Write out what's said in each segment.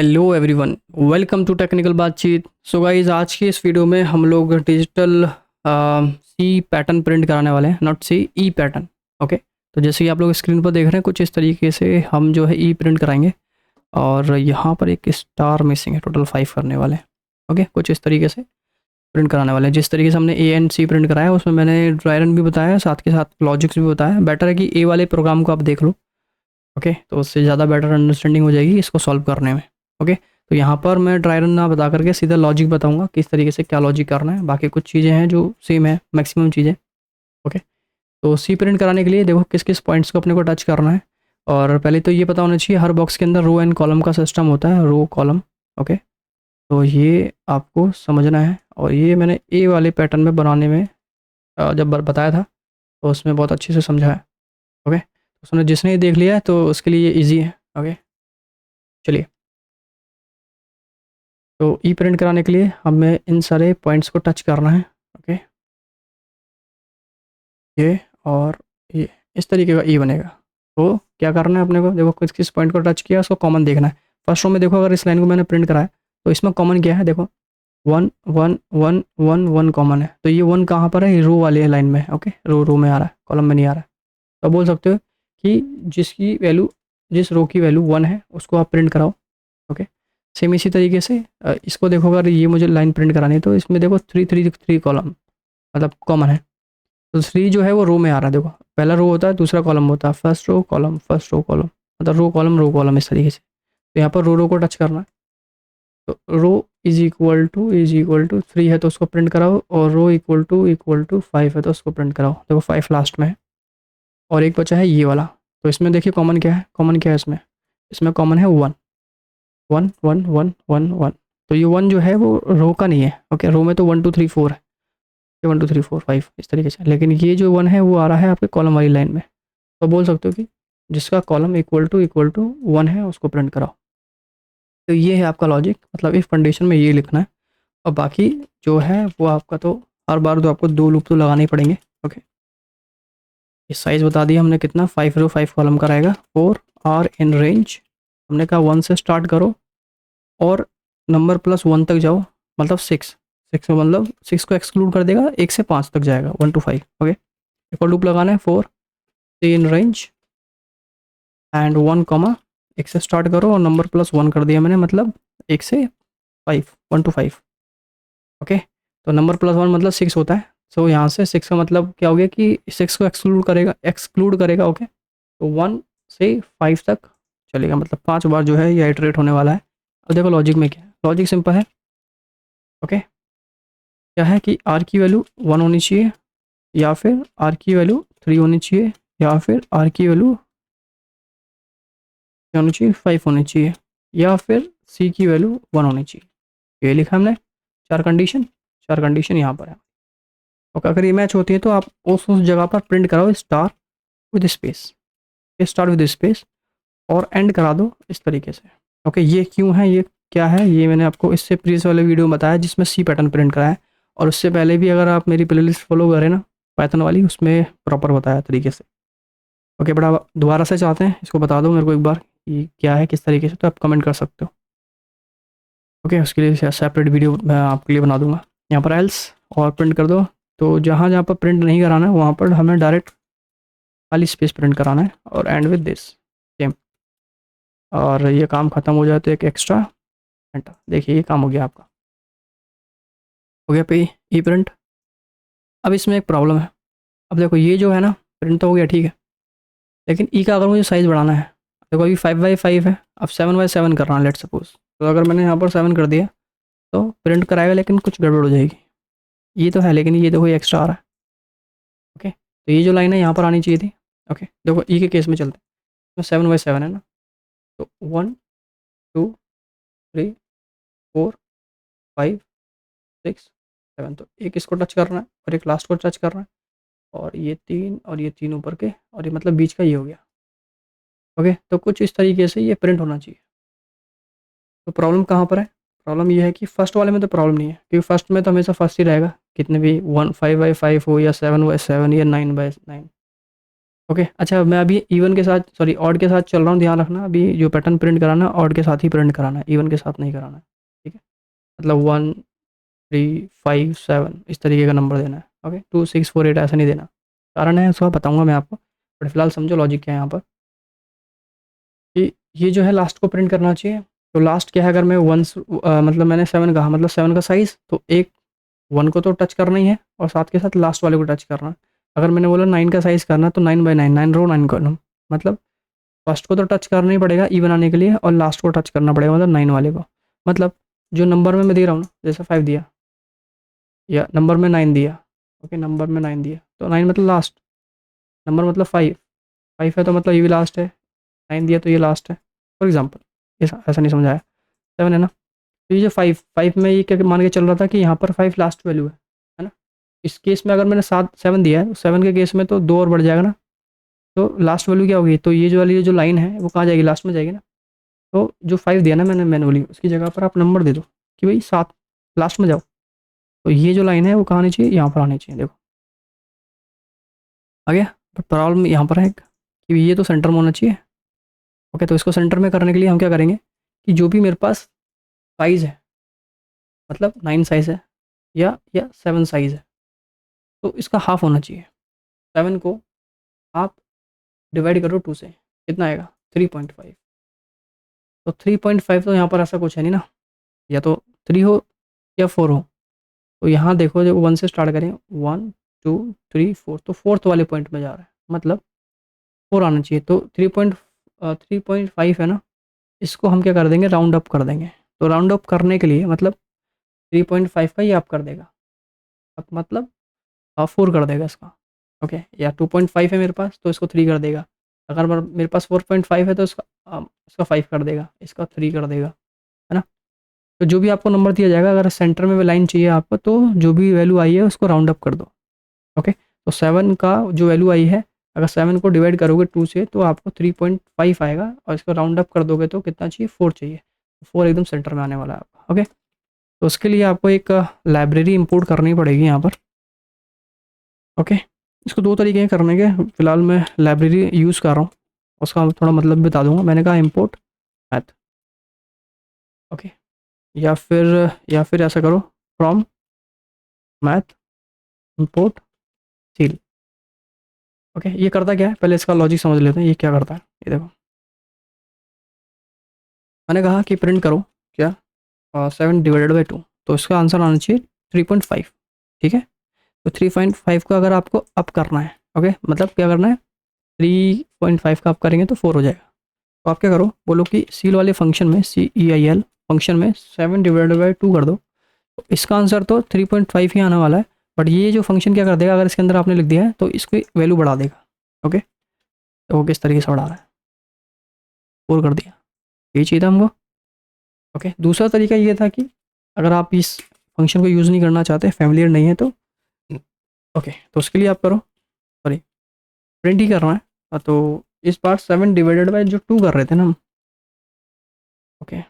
Hello everyone, welcome to technical बातचीत। So guys, आज की इस वीडियो में हम लोग डिजिटल सी पैटर्न प्रिंट कराने वाले हैं, not C E pattern. Okay, तो जैसे कि आप लोग स्क्रीन पर देख रहे हैं, कुछ इस तरीके से हम जो है ई प्रिंट कराएंगे। और यहाँ पर एक स्टार मिसिंग है, टोटल 5 करने वाले हैं। ओके, कुछ इस तरीके से प्रिंट कराने वाले हैं। जिस तरीके से हमने ए एंड सी प्रिंट कराया, उसमें मैंने ड्राई रन भी बताया, साथ के साथ लॉजिक्स भी बताया। बेटर है कि ए वाले प्रोग्राम को आप देख लो। ओके, तो उससे ज़्यादा बेटर अंडरस्टैंडिंग हो जाएगी इसको सॉल्व करने में। ओके, तो यहाँ पर मैं ड्राई रन ना बता करके सीधा लॉजिक बताऊंगा, किस तरीके से क्या लॉजिक करना है। बाकी कुछ चीज़ें हैं जो सेम है, मैक्सिमम चीज़ें। ओके, तो सी प्रिंट कराने के लिए देखो किस किस पॉइंट्स को अपने को टच करना है। और पहले तो ये पता होना चाहिए, हर बॉक्स के अंदर रो एंड कॉलम का सिस्टम होता है, रो कॉलम। ओके, तो ये आपको समझना है। और ये मैंने ए वाले पैटर्न में बनाने में जब बताया था, तो उसमें बहुत अच्छे से समझा है। ओके, उसने जिसने ये देख लिया है तो उसके लिए ये ईजी है। ओके, चलिए। तो ई प्रिंट कराने के लिए हमें इन सारे पॉइंट्स को टच करना है। ओके, ये और ये इस तरीके का ई बनेगा। तो क्या करना है अपने को, देखो किस किस पॉइंट को टच किया उसको कॉमन देखना है। फर्स्ट रो में देखो, अगर इस लाइन को मैंने प्रिंट कराया तो इसमें कॉमन क्या है, देखो 1 1 1 1 कॉमन है। तो ये 1 कहाँ पर है, ये रो वाले लाइन में। ओके, रो में आ रहा है, कॉलम में नहीं आ रहा है। तो बोल सकते हो कि जिसकी वैल्यू, जिस रो की वैल्यू 1 है उसको आप प्रिंट कराओ। ओके, सेम इसी तरीके से इसको देखो, अगर ये मुझे लाइन प्रिंट करानी है तो इसमें देखो 3 3 3 कॉलम मतलब कॉमन है। तो 3 जो है वो रो में आ रहा है। देखो, पहला रो होता है, दूसरा कॉलम होता है, first row column, first row column, मतलब रो कॉलम इस तरीके से। तो यहाँ पर रो को टच करना है। तो रो इज इक्वल टू 3 है तो उसको प्रिंट कराओ, और रो इक्वल टू 5 है तो उसको प्रिंट कराओ। देखो 5 लास्ट में है, और एक बचा है ये वाला। तो इसमें देखिए कॉमन क्या है, कॉमन क्या है इसमें, इसमें कॉमन है 1 1 1 1 1 1। तो ये 1 जो है वो रो का नहीं है। ओके, रो में तो 1 2 3 4 है, 1 2 3 4 5 इस तरीके से। लेकिन ये जो 1 है वो आ रहा है आपके कॉलम वाली लाइन में। तो बोल सकते हो कि जिसका कॉलम इक्वल टू 1 है उसको प्रिंट कराओ। तो ये है आपका लॉजिक, मतलब इस कंडीशन में ये लिखना है। और बाकी जो है वो आपका, तो हर बार तो आपको 2 लूप तो लगाने ही पड़ेंगे। ओके, ये साइज़ बता दिया हमने कितना, 5 रो 5 कॉलम का रहेगा। 4 आर इन रेंज, हमने कहा 1 से स्टार्ट करो और नंबर प्लस 1 तक जाओ, मतलब 6। 6 का मतलब 6 को एक्सक्लूड कर देगा, 1 से 5 तक जाएगा, 1 to 5। ओके, इक्वल लूप लगाना है 4 इन रेंज एंड 1 कॉमा, 1 से स्टार्ट करो और नंबर प्लस 1 कर दिया मैंने, मतलब 1 से 5, 1 to 5। ओके, तो नंबर प्लस 1 मतलब 6 होता है। सो यहाँ से 6 का मतलब क्या हो गया कि 6 को एक्सक्लूड करेगा। ओके, तो 1 से 5 तक चलेगा, मतलब 5 बार जो है ये आइटरेट होने वाला है। अब देखो लॉजिक में क्या है, लॉजिक सिंपल है। ओके, क्या है कि आर की वैल्यू 1 होनी चाहिए, या फिर आर की वैल्यू 3 होनी चाहिए, या फिर आर की वैल्यू क्या होनी चाहिए, 5 होनी चाहिए, या फिर सी की वैल्यू 1 होनी चाहिए। ये लिखा हमने, 4 कंडीशन यहाँ पर है। ओके, अगर ये मैच होती है तो आप उस जगह पर प्रिंट कराओ star with space, star with space, और एंड करा दो इस तरीके से। ओके, ये क्यों है, ये क्या है, ये मैंने आपको इससे प्रीवियस वाले वीडियो में बताया जिसमें सी पैटर्न प्रिंट कराया है। और उससे पहले भी अगर आप मेरी प्लेलिस्ट फॉलो करें ना पाइथन वाली, उसमें प्रॉपर बताया तरीके से। ओके, बड़ा दोबारा से चाहते हैं इसको बता दो मेरे को एक बार कि क्या है किस तरीके से, तो आप कमेंट कर सकते हो। ओके, उसके लिए सेपरेट वीडियो मैं आपके लिए बना दूंगा। यहाँ पर एल्स और प्रिंट कर दो। तो जहाँ जहाँ पर प्रिंट नहीं कराना है वहाँ पर हमें डायरेक्ट खाली स्पेस प्रिंट कराना है, और एंड विद दिस सेम। और ये काम ख़त्म हो जाए तो एक एक्स्ट्रा एंटर। देखिए ये काम हो गया आपका, हो गया पे ई प्रिंट। अब इसमें एक प्रॉब्लम है। अब देखो ये जो है ना, प्रिंट तो हो गया ठीक है, लेकिन ई का अगर मुझे साइज़ बढ़ाना है, देखो अभी 5x5 है, अब 7x7 करना है लेट सपोज। तो अगर मैंने यहाँ पर 7 कर दिया तो प्रिंट कराएगा, लेकिन कुछ गड़बड़ हो जाएगी। ये तो है, लेकिन ये देखो ये एक्स्ट्रा आ रहा है। ओके, तो ये जो लाइन है यहाँ पर आनी चाहिए थी। ओके, देखो ई के केस में चलते हैं, तो 7x7 है ना, तो 1 2 3 4 5 6 7, तो एक इसको टच करना है और एक लास्ट को टच करना है, और ये 3 और ये 3 ऊपर के, और ये मतलब बीच का ये हो गया। ओके, तो कुछ इस तरीके से ये प्रिंट होना चाहिए। तो प्रॉब्लम कहाँ पर है, प्रॉब्लम ये है कि फर्स्ट वाले में तो प्रॉब्लम नहीं है, क्योंकि फर्स्ट में तो हमेशा फर्स्ट ही रहेगा, कितने भी 5x5 हो या 7x7 या 9x9। ओके अच्छा, मैं अभी इवन के साथ सॉरी ऑड के साथ चल रहा हूँ, ध्यान रखना अभी जो पैटर्न प्रिंट कराना है ऑड के साथ ही प्रिंट कराना है, इवन के साथ नहीं कराना है। ठीक है, मतलब 1 3 5 7 इस तरीके का नंबर देना है। ओके, 2 6 4 8 ऐसा नहीं देना, कारण है उसका बताऊंगा मैं आपको, बट फिलहाल समझो लॉजिक क्या है यहाँ पर कि ये जो है लास्ट को प्रिंट करना चाहिए। तो लास्ट क्या है, अगर मैं मतलब मैंने 7 कहा, मतलब 7 का साइज़ तो एक 1 को तो टच करना ही है और साथ के साथ लास्ट वाले को टच करना है। अगर मैंने बोला 9 का साइज़ करना तो 9 बाई 9, 9 रो 9 कॉलम, मतलब फर्स्ट को तो टच करना ही पड़ेगा ई बनाने के लिए और लास्ट को टच करना पड़ेगा मतलब 9 वाले को। मतलब जो नंबर में मैं दे रहा हूँ ना, जैसे 5 दिया या नंबर में 9 दिया, ओके नंबर में 9 दिया तो 9 मतलब लास्ट, नंबर मतलब 5, 5 है तो मतलब ये भी लास्ट है, 9 दिया तो ये लास्ट है। फॉर एग्जाम्पल ऐसा ऐसा नहीं समझाया, 7 है ना, तो ये जो 5 में ये क्या मान के चल रहा था कि यहाँ पर 5 लास्ट वैल्यू है ना। इस केस में अगर मैंने 7 दिया है, 7 के केस में तो 2 और बढ़ जाएगा ना, तो लास्ट वैल्यू क्या होगी, तो ये जो वाली जो लाइन है वो कहाँ जाएगी, लास्ट में जाएगी ना। तो जो 5 दिया ना मैंने मैनुअली, उसकी जगह पर आप नंबर दे दो कि भाई 7 लास्ट में जाओ। तो ये जो लाइन है वो कहाँ आनी चाहिए, यहाँ पर आनी चाहिए, देखो आ गया। बट प्रॉब्लम यहाँ पर है कि ये तो सेंटर में होना चाहिए। ओके, तो इसको सेंटर में करने के लिए हम क्या करेंगे कि जो भी मेरे पास साइज़ है, मतलब 9 साइज़ है या 7 साइज़ है, तो इसका हाफ होना चाहिए। 7 को आप डिवाइड करो 2 से, कितना आएगा 3.5। तो 3.5 तो यहाँ पर ऐसा कुछ है नहीं ना, या तो 3 हो या 4 हो। तो यहाँ देखो जब 1 से स्टार्ट करें, 1 2 3 4, तो फोर्थ वाले पॉइंट में जा रहा है, मतलब 4 आना चाहिए। तो 3.5 है ना, इसको हम क्या कर देंगे, राउंड अप कर देंगे। तो राउंड अप करने के लिए मतलब 3.5 का ये आप कर देगा, अब मतलब 4 कर देगा इसका। ओके, या 2.5 है मेरे पास तो इसको 3 कर देगा। अगर मेरे पास 4.5 है तो इसका 5 कर देगा, इसका 3 कर देगा, है ना। तो जो भी आपको नंबर दिया जाएगा, अगर सेंटर में लाइन चाहिए आपको तो जो भी वैल्यू आई है उसको राउंड अप कर दो। ओके, तो 7 का जो वैल्यू आई है, अगर 7 को डिवाइड करोगे 2 से तो आपको 3.5 आएगा और इसको राउंड अप कर दोगे तो कितना चाहिए, 4 चाहिए। 4 एकदम सेंटर में आने वाला है आपका। ओके, तो उसके लिए आपको एक लाइब्रेरी इंपोर्ट करनी पड़ेगी यहाँ पर। ओके, इसको दो तरीके हैं करने के, फिलहाल मैं लाइब्रेरी यूज़ कर रहा हूँ, उसका थोड़ा मतलब भी बता दूंगा। मैंने कहा इंपोर्ट मैथ, ओके, या फिर या फिर ऐसा करो from math import seal. Okay, ये करता क्या है, पहले इसका लॉजिक समझ लेते हैं ये क्या करता है। ये देखो, मैंने कहा कि प्रिंट करो क्या, 7 डिवाइडेड बाई 2, तो इसका आंसर आना चाहिए 3.5। ठीक है, तो 3.5 का अगर आपको अप करना है, ओके मतलब क्या करना है, 3.5 का अप करेंगे तो 4 हो जाएगा। तो आप क्या करो, बोलो कि सील वाले फंक्शन में, CEIL फंक्शन में 7 डिवाइडेड बाई 2 कर दो। तो इसका आंसर तो 3.5 ही आने वाला है, बट ये जो फंक्शन क्या कर देगा, अगर इसके अंदर आपने लिख दिया है तो इसकी वैल्यू बढ़ा देगा। ओके, तो वो किस तरीके से बढ़ा रहा है, 4 कर दिया, ये चाहिए था हमको। ओके, दूसरा तरीका ये था कि अगर आप इस फंक्शन को यूज़ नहीं करना चाहते, फैमिलियर नहीं है तो ओके, तो उसके लिए आप करो, सॉरी प्रिंट ही करना है। तो इस बार 7 डिवाइडेड बाई जो 2 कर रहे थे ना हम, ओके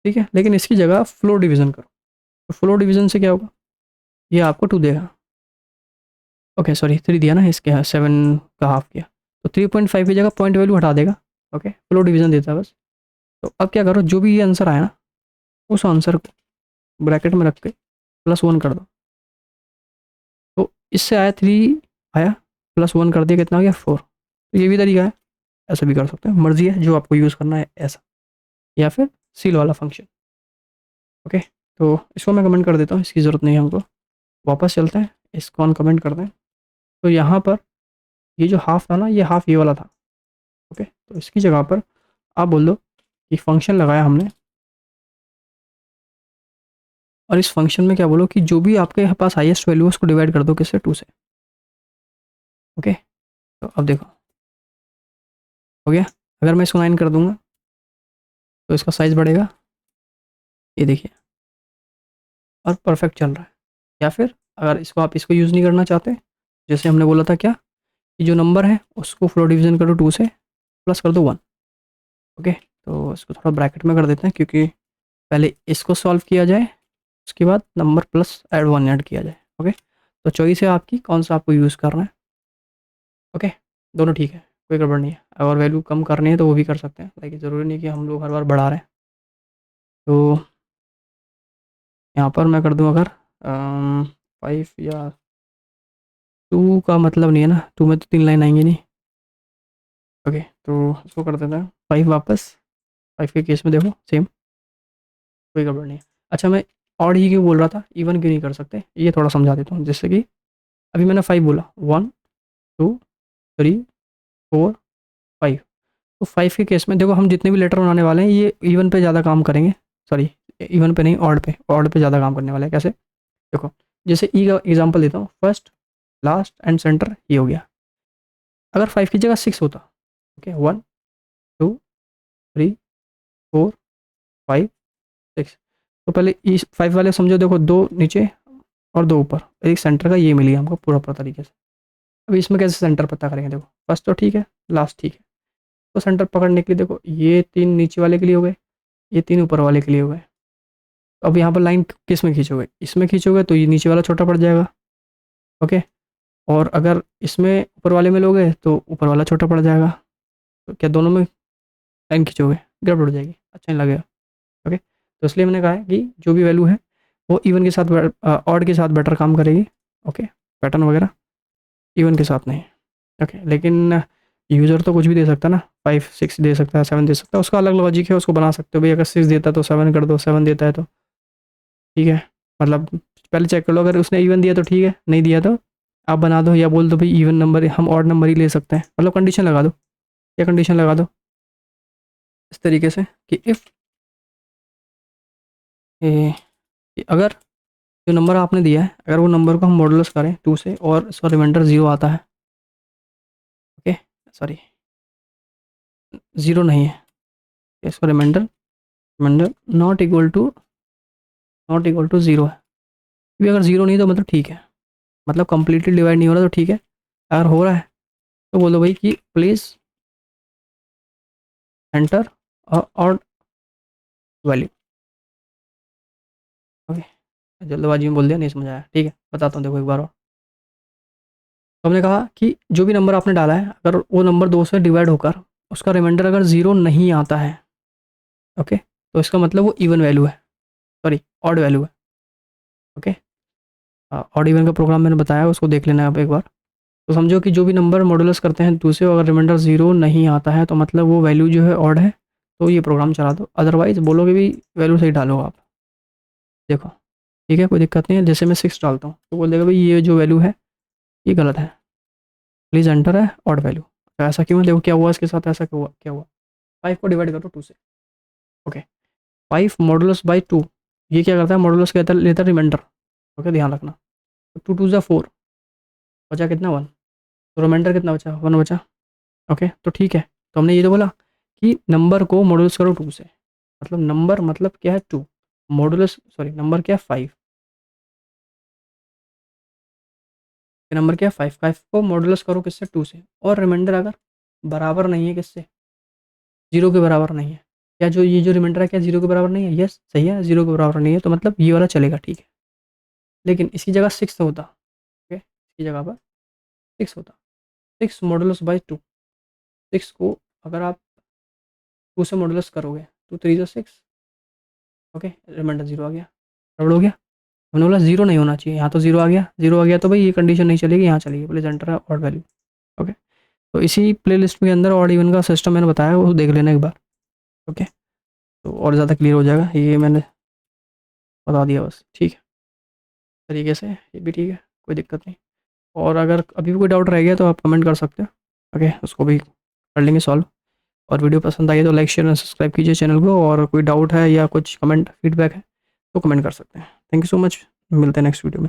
ठीक है, लेकिन इसकी जगह फ्लोर डिवीजन करो। तो फ्लोर डिवीजन से क्या होगा, ये आपको 2 देगा। ओके सॉरी 3 दिया ना, इसके 7 का हाफ किया, तो 3.5 की जगह पॉइंट वैल्यू हटा देगा। ओके, फ्लोर डिवीजन देता है बस। तो अब क्या करो, जो भी ये आंसर आया ना, उस आंसर को ब्रैकेट में रख के +1 कर दो। तो इससे आया 3, आया +1 कर दिया, कितना हो गया 4। तो ये भी तरीका है, ऐसा भी कर सकते हैं, मर्जी है जो आपको यूज़ करना है, ऐसा या फिर सील वाला फंक्शन। ओके, तो इसको मैं कमेंट कर देता हूँ, इसकी ज़रूरत नहीं है हमको। वापस चलते हैं, इसको अनकमेंट करते हैं। तो यहाँ पर ये जो हाफ था ना, ये हाफ ये वाला था। ओके, तो इसकी जगह पर आप बोल दो कि फंक्शन लगाया हमने, और इस फंक्शन में क्या बोलो कि जो भी आपके पास हाईएस्ट वैल्यू है उसको डिवाइड कर दो किससे, 2 से। ओके, तो अब देखो हो गया। अगर मैं इसको 9 कर दूंगा तो इसका साइज़ बढ़ेगा, ये देखिए, और परफेक्ट चल रहा है। या फिर अगर इसको यूज़ नहीं करना चाहते, जैसे हमने बोला था क्या, कि जो नंबर है उसको फ्लोर डिवीजन करो 2 से, प्लस कर दो 1। ओके, तो इसको थोड़ा ब्रैकेट में कर देते हैं क्योंकि पहले इसको सॉल्व किया जाए, उसके बाद नंबर प्लस ऐड 1 ऐड किया जाए। ओके, तो चॉइस है आपकी, कौन सा आपको यूज़ करना है। ओके, दोनों ठीक है, कोई गड़बड़ नहीं है। अगर वैल्यू कम करनी है तो वो भी कर सकते हैं, लाइक ज़रूरी नहीं कि हम लोग हर बार बढ़ा रहे हैं। तो यहाँ पर मैं कर दूँ अगर 5 या 2 का मतलब नहीं है ना, 2 में तो 3 लाइन आएंगी नहीं। ओके, तो इसको कर देते हैं 5 वापस। 5 के केस में देखो सेम, कोई गड़बड़ नहीं है। अच्छा, मैं ऑड ही क्यों बोल रहा था, इवन क्यों नहीं कर सकते, ये थोड़ा समझा देता हूँ। जैसे कि अभी मैंने 5 बोला, 1 2 3 4 5। तो 5 के केस में देखो, हम जितने भी लेटर बनाने वाले हैं ये इवन पे ज़्यादा काम करेंगे, सॉरी इवन पे नहीं, ऑड पे ज़्यादा काम करने वाले हैं। कैसे, देखो जैसे ई का एग्जांपल देता हूँ, फर्स्ट लास्ट एंड सेंटर ये हो गया। अगर 5 की जगह 6 होता, ओके 1 2 3 4 5 6, तो पहले ई 5 वाले समझो, देखो 2 नीचे और 2 ऊपर, एक सेंटर का ये मिल गया हमको पूरा पूरा तरीके से। अब इसमें कैसे सेंटर पता करेंगे, देखो फर्स्ट तो ठीक है, लास्ट ठीक है, तो सेंटर पकड़ने के लिए देखो ये 3 नीचे वाले के लिए हो गए, ये 3 ऊपर वाले के लिए हो गए। अब यहाँ पर लाइन किस में खींचोगे, इसमें खींचोगे तो ये नीचे वाला छोटा पड़ जाएगा। ओके, और अगर इसमें ऊपर वाले में लोगे तो ऊपर वाला छोटा पड़ जाएगा। तो क्या दोनों में लाइन खींचोगे, गड़बड़ हो जाएगी, अच्छा नहीं लगेगा। ओके, तो इसलिए मैंने कहा है कि जो भी वैल्यू है वो इवन के साथ ऑड के साथ बेटर काम करेगी। ओके, पैटर्न वगैरह इवन के साथ नहीं। ओके, लेकिन यूज़र तो कुछ भी दे सकता है ना, 5 6 दे सकता है, 7 दे सकता है, उसका अलग लॉजिक है, उसको बना सकते हो भाई। अगर 6 देता है तो 7 कर दो, 7 देता है तो ठीक है। मतलब पहले चेक कर लो, अगर उसने इवन दिया तो ठीक है, नहीं दिया तो आप बना दो या बोल दो भाई इवन नंबर हम ऑड नंबर ही ले सकते हैं, मतलब कंडीशन लगा दो, या कंडीशन लगा दो इस तरीके से कि इफ़ अगर जो नंबर आपने दिया है, अगर वो नंबर को हम मॉडुलस करें 2 से और उसका रिमाइंडर 0 आता है, ओके सॉरी 0 नहीं है, इसका remainder remainder not equal to 0 है। क्योंकि अगर 0 नहीं तो मतलब ठीक है, मतलब कंप्लीटली डिवाइड नहीं हो रहा तो ठीक है। अगर हो रहा है तो बोलो भाई कि please enter odd value. Okay, जल्दबाजी में बोल दिया, नहीं समझ आया, ठीक है बताता हूँ, देखो एक बार और। तो हमने कहा कि जो भी नंबर आपने डाला है, अगर वो नंबर 2 से डिवाइड होकर उसका रिमाइंडर अगर 0 नहीं आता है, ओके, तो इसका मतलब वो इवन वैल्यू है, सॉरी ऑड वैल्यू है। ओके, ऑड इवन का प्रोग्राम मैंने बताया, उसको देख लेना आप एक बार। तो समझो कि जो भी नंबर मॉडुलस करते हैं दूसरे, अगर रिमाइंडर 0 नहीं आता है तो मतलब वो वैल्यू जो है ऑड है, तो ये प्रोग्राम चला दो। अदरवाइज बोलोगे भी वैल्यू सही डालो आप, देखो ठीक है, कोई दिक्कत नहीं है। जैसे मैं 6 डालता हूँ तो बोल देगा भाई ये जो वैल्यू है ये गलत है, प्लीज़ एंटर है ऑड वैल्यू। तो ऐसा क्यों है, देखो क्या हुआ इसके साथ, ऐसा क्या हुआ 5 को डिवाइड करो 2 से। ओके, 5 मॉडुलस बाई 2, ये क्या करता है, मॉडुलस कहता है लेता है रिमाइंडर। ओके, ध्यान रखना। तो 2 2 ज़ा 4, बचा कितना 1, तो रिमाइंडर कितना बचा 1 बचा। ओके, तो ठीक है, तो हमने ये तो बोला कि नंबर को मॉडुलस करो 2 से, मतलब नंबर मतलब क्या है 2, मॉडुलस सॉरी नंबर क्या है 5, नंबर क्या है 5, 5 को मॉडुलस करो किससे 2 से, और रिमाइंडर अगर बराबर नहीं है किससे, 0 के बराबर नहीं है। क्या जो ये जो रिमाइंडर है क्या 0 के बराबर नहीं है, यस सही है, 0 के बराबर नहीं है, तो मतलब ये वाला चलेगा, ठीक है। लेकिन इसकी जगह 6 होता, ओके इसकी जगह पर 6 होता, 6 मॉडुलस बाई 2, 6 को अगर आप 2 से मॉडुलस करोगे तो 3 ज़ा 6, ओके रिमाइंडर 0 आ गया, गड़बड़ हो गया। हमने बोला 0 नहीं होना चाहिए, यहाँ तो 0 आ गया, 0 आ गया तो भाई ये कंडीशन नहीं चलेगी, यहाँ चलेगी, प्लीज एंटर है ऑड वैल्यू। ओके, तो इसी प्लेलिस्ट में अंदर ऑड इवन का सिस्टम मैंने बताया, वो देख लेना एक बार। ओके, तो और ज़्यादा क्लियर हो जाएगा, ये मैंने बता दिया बस, ठीक है तरीके से, ये भी ठीक है, कोई दिक्कत नहीं। और अगर अभी भी कोई डाउट रह गया तो आप कमेंट कर सकते हो, ओके उसको भी कर लेंगे सॉल्व। और वीडियो पसंद आई है तो लाइक शेयर और सब्सक्राइब कीजिए चैनल को, और कोई डाउट है या कुछ कमेंट फीडबैक है तो कमेंट कर सकते हैं। थैंक यू सो मच, मिलते हैं नेक्स्ट वीडियो में।